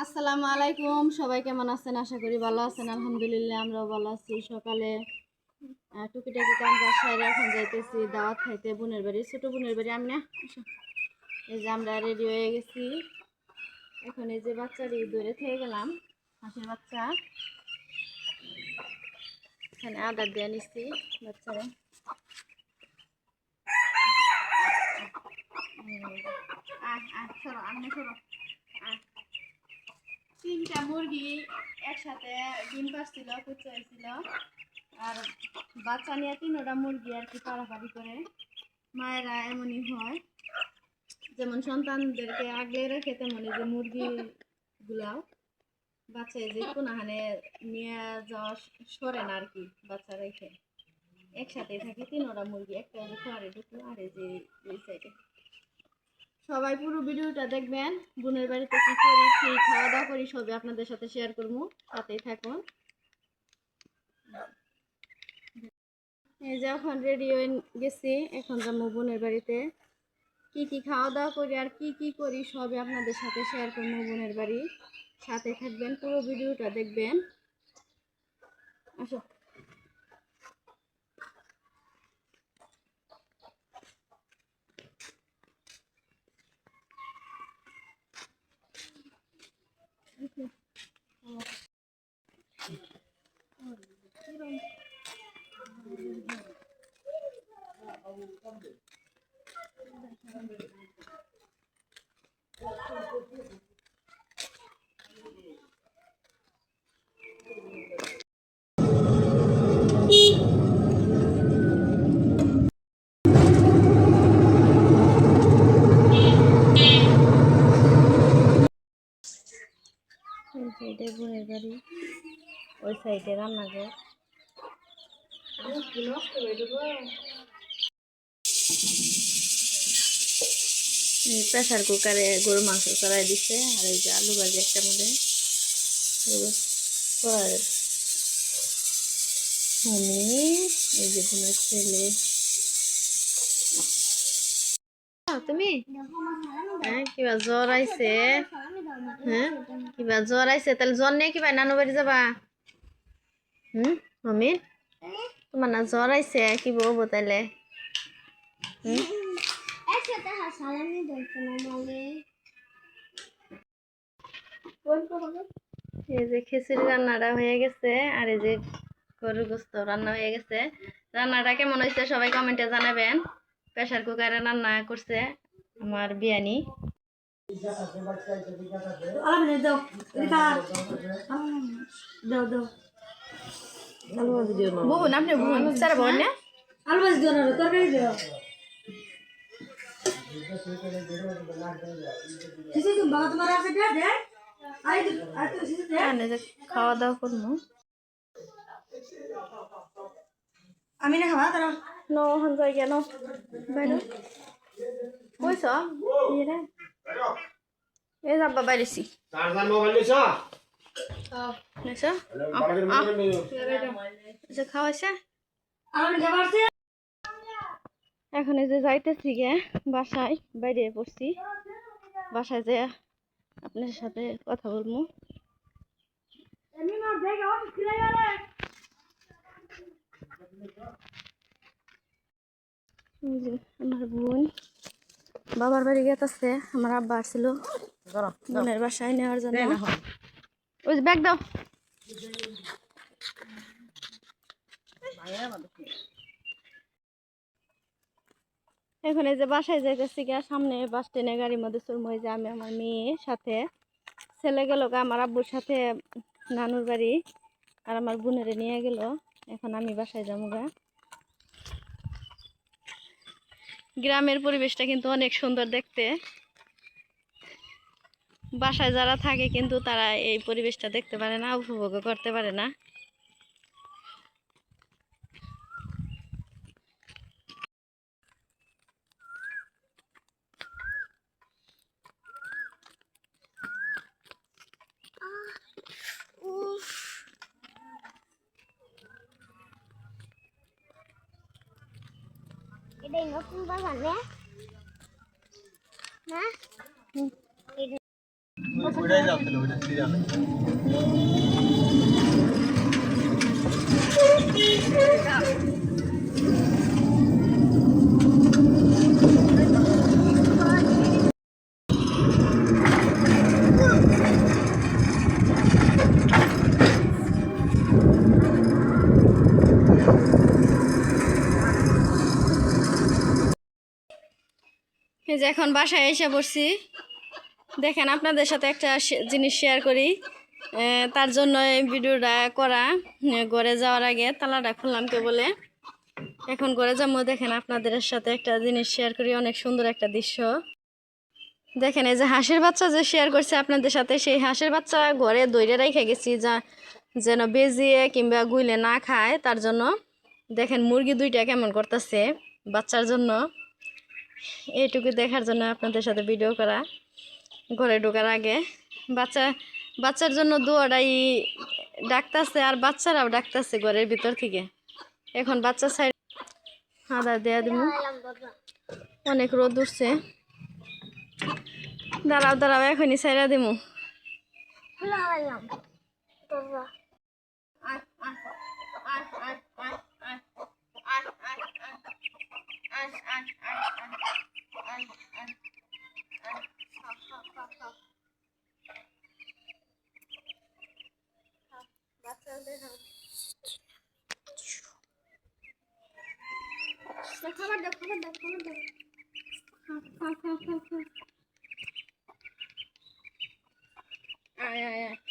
আসসালামু আলাইকুম, সবাই কেমন আছেন? আশা করি ভালো আছেন। আলহামদুলিল্লাহ আমরাও ভালো আছি। সকালে টুকিটাকি কাম কাজ সাইরে এখন যাইতেছি দাওয়াত খাইতে বোনের বাড়ি, ছোট বোনের বাড়ি। আমি না এই যে আমরা রেডি হয়ে গেছি। এখন এই যে বাচ্চারই ধরে থেকে গেলাম, হাঁসের বাচ্চা। এখানে আদার দিয়ে নিচ্ছি বাচ্চারা। সরো আমি সরো। তিনটা মুরগি একসাথে ডিম পাড়ছিল, কুচা হয়েছিল। আর বাচ্চা নিয়ে তিনটা মুরগি আর কি পাড়াপাড়ি করে। মায়েরা এমনই হয়, যেমন সন্তানদেরকে আগলে রেখে তেমনই যে মুরগি গুলাও বাচ্চা যে কোনাহানে নিয়ে যাওয়া সরে না আর কি। বাচ্চা রেখে একসাথে থাকে তিনটা মুরগি, একটা যে ঘরে ঢুকলো আর এই যে ওই সাইডে। সবাই পুরো ভিডিওটা দেখবেন। বোনের বাড়িতে কি করি, কি খাওয়া দাওয়া করি সবই আপনাদের সাথে শেয়ার করবো, সাথেই থাকুন। এই যে এখন রেডি হয়ে গেছি, এখন যাবো বোনের বাড়িতে। কি কি খাওয়া দাওয়া করি আর কি কি করি সবই আপনাদের সাথে শেয়ার করবো বোনের বাড়ি। সাথে থাকবেন, পুরো ভিডিওটা দেখবেন। আসো। এটাই বোনের বাড়ি, ওই সাইডে রান্নাঘর। প্রেসার কুকারে গরু মাংস চড়াই দিচ্ছে, আর এই যে আলু ভাজি একটা মধ্যে এই যে বোনের ছেলে। তুমি হ্যাঁ কিবা জ্বর আইছে? হ্যাঁ কিবা জ্বর আইছে? তাহলে জ্বর নিয়ে কিবা নানু বাড়ি যাবা? মম্মি তোমার না জ্বর আইছে, কি বলবো তাইলে? এই যে খিচুড়ি রান্নাটা হয়ে গেছে, আর এই যে গরুর গোস্ত রান্না হয়ে গেছে। রান্নাটা কেমন হয়েছে সবাই কমেন্টে জানাবেন। প্রেসার কুকারে রান্না করছে আমার বিয়ানি। বহুন আপনি বহুন সারা বহুন না আলু ভাজি দিও না, তরকারি দিও। খাওয়া দাওয়া করবো। আমি না খাওয়া তারা নহন যাই কেন বাইরে কইছ ইয়ে এই যাবা বাইরেছি খাওয়াইছে। এখন এই যে যাইতেছি গে বাসায়, বাইরে পড়ছি। বাসায় যে আপনার সাথে কথা বলবো। আমার বোন বাবার বাড়ি গেছে, আমার আব্বা আসছিল বোনের বাসায় নেওয়ার জন্য। ওই ব্যাগ দাও। এখন এই যে বাসায় যাইতেছি গা, সামনে বাস স্ট্যান্ডে গাড়ির মধ্যে চলবো। যে আমি আমার মেয়ের সাথে, ছেলে গেল গা আমার আব্বুর সাথে নানুর বাড়ি, আর আমার বোনের নিয়ে গেল। এখন আমি বাসায় যাবো গা। গ্রামের পরিবেশটা কিন্তু অনেক সুন্দর দেখতে। বাসায় যারা থাকে কিন্তু তারা এই পরিবেশটা দেখতে পারে না, উপভোগ করতে পারে না। এটাই নতুন বাগান না? ওইটাই যাও তাহলে ওইটা সিরিয়াল এই যে এখন বাসায় এসে পড়ছি। দেখেন আপনাদের সাথে একটা জিনিস শেয়ার করি, তার জন্য এই ভিডিওটা করা। ঘরে যাওয়ার আগে তালাটা খুললাম কে বলে, এখন ঘরে যাবো। দেখেন আপনাদের সাথে একটা জিনিস শেয়ার করি, অনেক সুন্দর একটা দৃশ্য। দেখেন এই যে হাঁসের বাচ্চা যে শেয়ার করছে আপনাদের সাথে, সেই হাঁসের বাচ্চা ঘরে দইরে রেখে গেছি যা যেন বেজিয়ে কিংবা গুইলে না খায় তার জন্য। দেখেন মুরগি দুইটা কেমন করতেছে বাচ্চার জন্য, এইটুকু দেখার জন্য আপনাদের সাথে ভিডিও করা। ঘরে ঢোকার আগে বাচ্চার জন্য দুয়াটাই ডাকতেছে, আর বাচ্চারাও ডাকতেছে ঘরের ভিতর থেকে। এখন বাচ্চা সাইড আদা দেয়া দিব, অনেক রোদ উঠছে। দাঁড়াও দাঁড়াও, এখনই সাইরা দিব। খাবার দাও, খাবার দাও, খাবার দাও। খা খা খা খা। আয় আয় আয়।